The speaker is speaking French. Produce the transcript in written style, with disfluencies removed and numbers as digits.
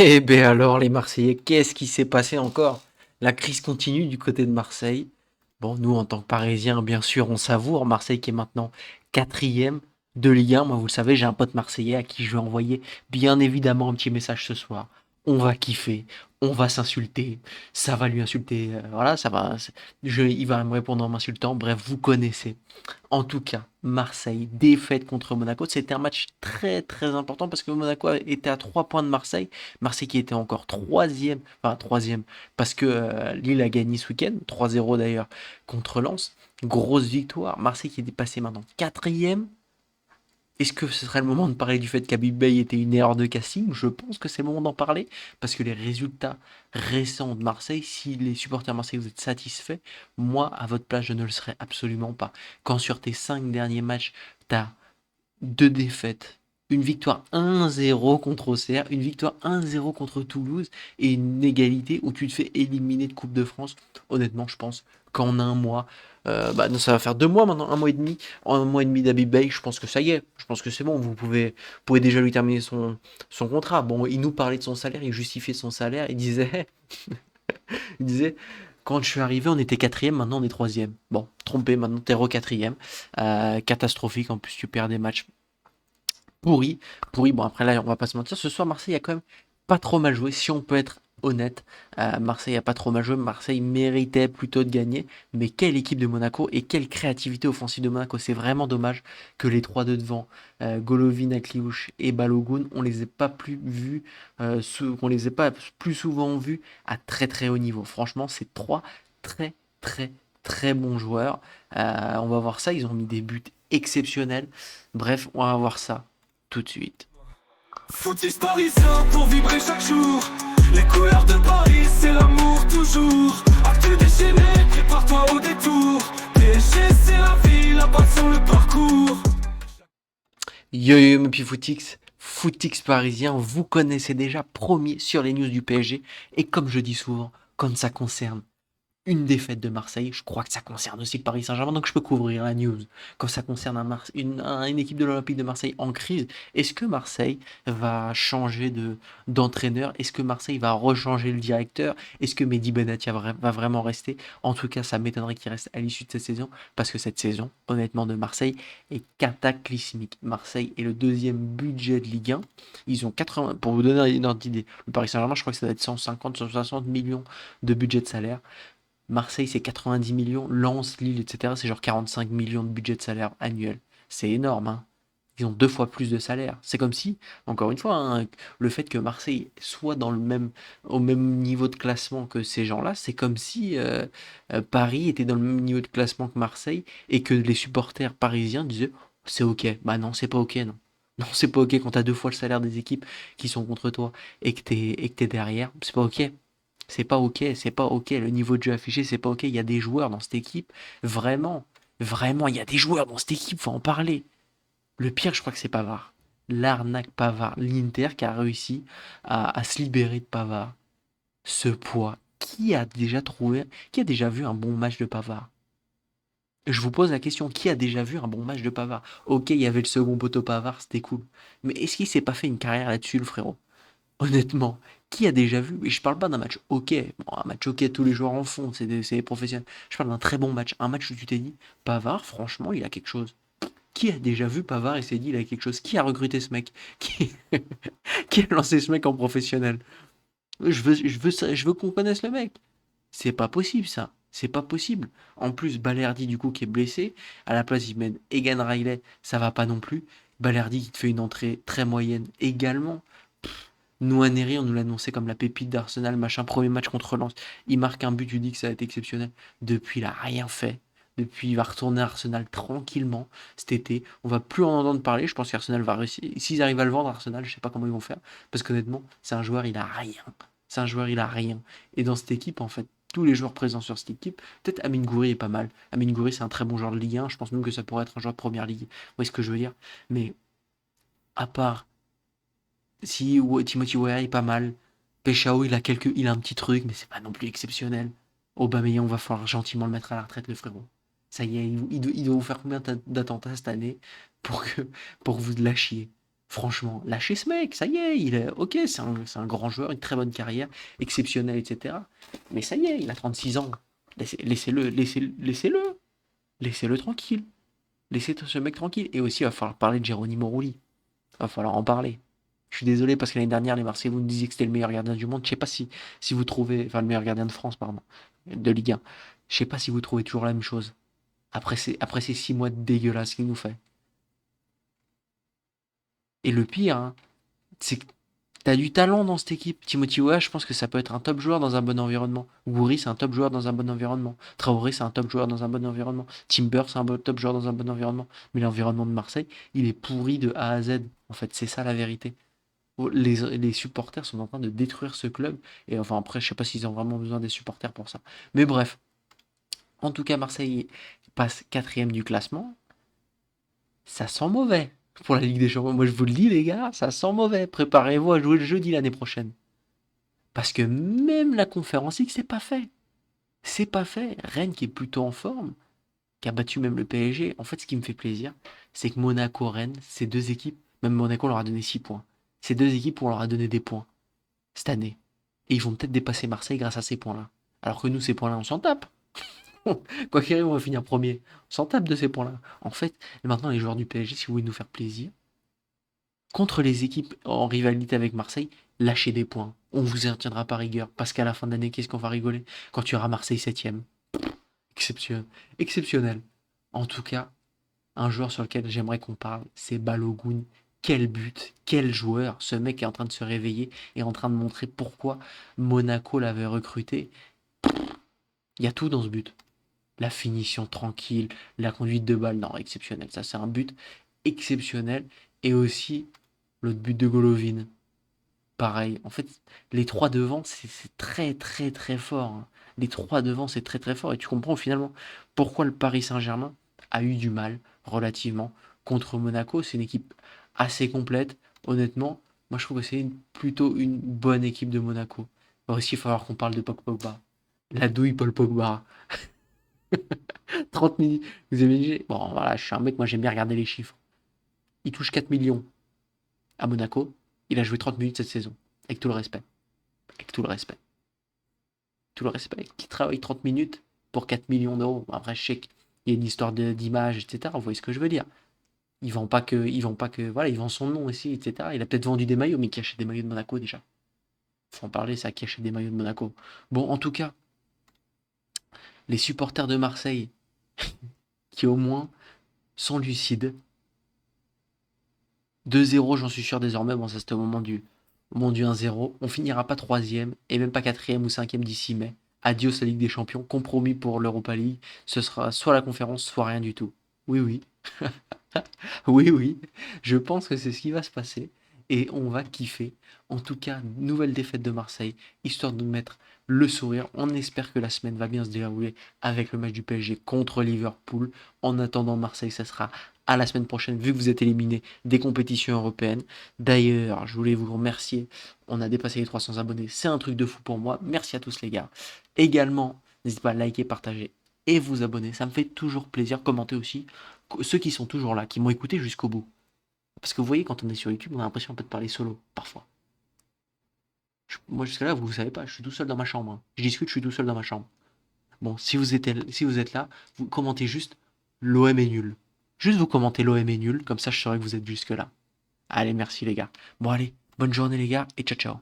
Eh bien alors, les Marseillais, qu'est-ce qui s'est passé encore? La crise continue du côté de Marseille. Bon, nous, en tant que Parisiens, bien sûr, on savoure. Marseille qui est maintenant quatrième de Ligue 1. Moi, vous le savez, j'ai un pote marseillais à qui je vais envoyer bien évidemment un petit message ce soir. On va kiffer, on va s'insulter, ça va lui insulter, voilà, ça va, il va me répondre en m'insultant. Bref, vous connaissez. En tout cas, Marseille, défaite contre Monaco. C'était un match très très important parce que Monaco était à 3 points de Marseille. Marseille qui était encore troisième, enfin troisième, parce que Lille a gagné ce week-end, 3-0 d'ailleurs, contre Lens. Grosse victoire. Marseille qui est passé maintenant quatrième. Est-ce que ce serait le moment de parler du fait qu'Habib Beye était une erreur de casting? Je pense que c'est le moment d'en parler, parce que les résultats récents de Marseille, si les supporters marseillais vous êtes satisfaits, moi, à votre place, je ne le serais absolument pas. Quand sur tes 5 derniers matchs, tu as 2 défaites, une victoire 1-0 contre Auxerre, une victoire 1-0 contre Toulouse, et une égalité où tu te fais éliminer de Coupe de France, honnêtement, je pense qu'en un mois, bah, non, ça va faire 2 mois maintenant, un mois et demi d'Habib Beye, je pense que ça y est, je pense que c'est bon, vous pouvez déjà lui terminer son contrat. Bon, il nous parlait de son salaire, il justifiait son salaire, il disait, quand je suis arrivé, on était quatrième, maintenant on est troisième. Bon, trompé, maintenant t'es re-quatrième. Catastrophique, en plus tu perds des matchs pourri, pourri. Bon, après, là, on va pas se mentir. Ce soir, Marseille a quand même pas trop mal joué, si on peut être honnête. Marseille a pas trop mal joué. Marseille méritait plutôt de gagner. Mais quelle équipe de Monaco et quelle créativité offensive de Monaco. C'est vraiment dommage que les trois de devant, Golovin, Akliouche et Balogun, on les ait pas plus vus, qu'on les ait pas plus souvent vus à très très haut niveau. Franchement, c'est trois très très très bons joueurs. On va voir ça. Ils ont mis des buts exceptionnels. Bref, on va voir ça tout de suite. Footix parisien pour vibrer chaque jour. Les couleurs de Paris, c'est l'amour toujours. Actu déchaîné, prépare-toi au détour. PSG, c'est la vie, la passion, le parcours. Yo yo mes petits footix, footix parisien, vous connaissez déjà premier sur les news du PSG. Et comme je dis souvent, quand ça concerne une défaite de Marseille, je crois que ça concerne aussi le Paris Saint-Germain, donc je peux couvrir la news. Quand ça concerne une équipe de l'Olympique de Marseille en crise, est-ce que Marseille va changer d'entraîneur? Est-ce que Marseille va rechanger le directeur? Est-ce que Mehdi Benatia va vraiment rester? En tout cas, ça m'étonnerait qu'il reste à l'issue de cette saison, parce que cette saison, honnêtement, de Marseille est cataclysmique. Marseille est le deuxième budget de Ligue 1. Ils ont 80, pour vous donner une ordre d'idée, le Paris Saint-Germain, je crois que ça doit être 150, 160 millions de budget de salaire. Marseille, c'est 90 millions. Lens, Lille, etc., c'est genre 45 millions de budget de salaire annuel. C'est énorme, hein. Ils ont 2 fois plus de salaire. C'est comme si, encore une fois, hein, le fait que Marseille soit au même niveau de classement que ces gens-là, c'est comme si Paris était dans le même niveau de classement que Marseille et que les supporters parisiens disaient c'est ok. Bah non, c'est pas ok, non. Non, c'est pas ok quand t'as 2 fois le salaire des équipes qui sont contre toi et que t'es derrière. C'est pas ok. C'est pas ok, c'est pas ok. Le niveau de jeu affiché, c'est pas ok. Il y a des joueurs dans cette équipe. Vraiment, vraiment, il y a des joueurs dans cette équipe. Faut en parler. Le pire, je crois que c'est Pavard. L'arnaque Pavard. L'Inter qui a réussi à se libérer de Pavard. Ce poids. Qui a déjà vu un bon match de Pavard? Je vous pose la question, qui a déjà vu un bon match de Pavard? Ok, il y avait le second poteau Pavard, c'était cool. Mais est-ce qu'il s'est pas fait une carrière là-dessus, le frérot? Honnêtement, qui a déjà vu? Et je parle pas d'un match ok. Bon, un match ok, tous les joueurs en font, c'est des professionnels. Je parle d'un très bon match. Un match où tu t'es dit, Pavard, franchement, il a quelque chose. Qui a déjà vu Pavard et s'est dit, il a quelque chose? Qui a recruté ce mec? Qui, qui a lancé ce mec en professionnel? Je veux qu'on connaisse le mec. C'est pas possible, ça. C'est pas possible. En plus, Balerdi, du coup, qui est blessé, à la place, il mène Egan Riley, ça va pas non plus. Balerdi qui te fait une entrée très moyenne également. Nwaneri, on nous l'a annoncé comme la pépite d'Arsenal, machin, premier match contre Lens. Il marque un but, tu dis que ça a été exceptionnel. Depuis, il a rien fait. Depuis, il va retourner à Arsenal tranquillement cet été. On va plus en entendre parler. Je pense qu'Arsenal va réussir. S'ils arrivent à le vendre, Arsenal, je sais pas comment ils vont faire. Parce qu'honnêtement, c'est un joueur, il a rien. C'est un joueur, il a rien. Et dans cette équipe, en fait, tous les joueurs présents sur cette équipe, peut-être Amine Gouiri est pas mal. Amine Gouiri, c'est un très bon joueur de Ligue 1. Je pense même que ça pourrait être un joueur de première ligue. Vous voyez ce que je veux dire? Mais à part si Timothy Weah est pas mal. Peshao, il a un petit truc, mais c'est pas non plus exceptionnel. Aubameyang, va falloir gentiment le mettre à la retraite, le frérot. Ça y est, il doit vous faire combien d'attentats cette année pour que pour vous lâchiez? Franchement, lâchez ce mec, ça y est, il est ok, c'est un grand joueur, une très bonne carrière, exceptionnelle, etc. Mais ça y est, il a 36 ans. Laissez-le, laissez-le, laissez-le tranquille. Laissez ce mec tranquille. Et aussi, il va falloir parler de Geronimo Rulli. Il va falloir en parler. Je suis désolé parce que l'année dernière, les Marseillais, vous nous disiez que c'était le meilleur gardien du monde. Je sais pas si vous trouvez, enfin le meilleur gardien de France, pardon, de Ligue 1. Je sais pas si vous trouvez toujours la même chose. Après ces 6 mois dégueulasses qu'il nous fait. Et le pire, hein, c'est que t'as du talent dans cette équipe. Timothy Weah, je pense que ça peut être un top joueur dans un bon environnement. Gouiri, c'est un top joueur dans un bon environnement. Traoré, c'est un top joueur dans un bon environnement. Timber, c'est un top joueur dans un bon environnement. Mais l'environnement de Marseille, il est pourri de A à Z. En fait, c'est ça la vérité. Les supporters sont en train de détruire ce club. Et enfin, après, je sais pas s'ils ont vraiment besoin des supporters pour ça. Mais bref, en tout cas, Marseille passe quatrième du classement. Ça sent mauvais pour la Ligue des Champions. Moi, je vous le dis, les gars, ça sent mauvais. Préparez-vous à jouer le jeudi l'année prochaine. Parce que même la Conférence League, c'est pas fait. C'est pas fait. Rennes, qui est plutôt en forme, qui a battu même le PSG. En fait, ce qui me fait plaisir, c'est que Monaco, Rennes, ces deux équipes, même Monaco leur a donné 6 points. Ces deux équipes, on leur a donné des points cette année. Et ils vont peut-être dépasser Marseille grâce à ces points-là. Alors que nous, ces points-là, on s'en tape. Quoi qu'il arrive, on va finir premier. On s'en tape de ces points-là. En fait, maintenant, les joueurs du PSG, si vous voulez nous faire plaisir, contre les équipes en rivalité avec Marseille, lâchez des points. On vous en tiendra par rigueur. Parce qu'à la fin d'année, qu'est-ce qu'on va rigoler quand tu auras Marseille 7ème? Exceptionnel. Exceptionnel. En tout cas, un joueur sur lequel j'aimerais qu'on parle, c'est Balogun. Quel but, quel joueur. Ce mec est en train de se réveiller et en train de montrer pourquoi Monaco l'avait recruté. Il y a tout dans ce but. La finition tranquille, la conduite de balle, non, exceptionnel. Ça, c'est un but exceptionnel. Et aussi, l'autre but de Golovin. Pareil. En fait, les trois devant, c'est très, très, très fort, hein. Les trois devant, c'est très, très fort. Et tu comprends finalement pourquoi le Paris Saint-Germain a eu du mal, relativement, contre Monaco. C'est une équipe assez complète. Honnêtement, moi, je trouve que c'est plutôt une bonne équipe de Monaco. Il va aussi falloir qu'on parle de Paul Pogba. La douille Paul Pogba. 30 minutes. Vous imaginez? Bon, voilà, je suis un mec, moi, j'aime bien regarder les chiffres. Il touche 4 millions à Monaco. Il a joué 30 minutes cette saison. Avec tout le respect. Avec tout le respect. Tout le respect. Qui travaille 30 minutes pour 4 millions d'euros. Bon, après, je sais qu'il y a une histoire d'image, etc. Vous voyez ce que je veux dire. Il vend pas que, voilà, il vend son nom aussi, etc. Il a peut-être vendu des maillots, mais qui achète des maillots de Monaco déjà. Faut en parler, ça, qui achète des maillots de Monaco. Bon, en tout cas, les supporters de Marseille, qui au moins sont lucides. 2-0, j'en suis sûr désormais. Bon, ça c'était au moment du 1-0. On finira pas troisième et même pas quatrième ou cinquième d'ici mai. Adios la Ligue des Champions. Compromis pour l'Europa League. Ce sera soit la conférence, soit rien du tout. Oui, oui. Oui, oui. Je pense que c'est ce qui va se passer. Et on va kiffer. En tout cas, nouvelle défaite de Marseille, histoire de nous mettre le sourire. On espère que la semaine va bien se dérouler avec le match du PSG contre Liverpool. En attendant Marseille, ça sera à la semaine prochaine, vu que vous êtes éliminé des compétitions européennes. D'ailleurs, je voulais vous remercier. On a dépassé les 300 abonnés. C'est un truc de fou pour moi. Merci à tous les gars. Également, n'hésitez pas à liker, partager et vous abonner. Ça me fait toujours plaisir. Commentez aussi. Ceux qui sont toujours là, qui m'ont écouté jusqu'au bout. Parce que vous voyez, quand on est sur YouTube, on a l'impression un peu de parler solo, parfois. Moi, jusqu'à là, vous ne savez pas, je suis tout seul dans ma chambre, hein. Je discute, je suis tout seul dans ma chambre. Bon, si vous êtes là, vous commentez juste l'OM est nul. Juste vous commentez l'OM est nul, comme ça je saurai que vous êtes jusque là. Allez, merci les gars. Bon allez, bonne journée les gars, et ciao ciao.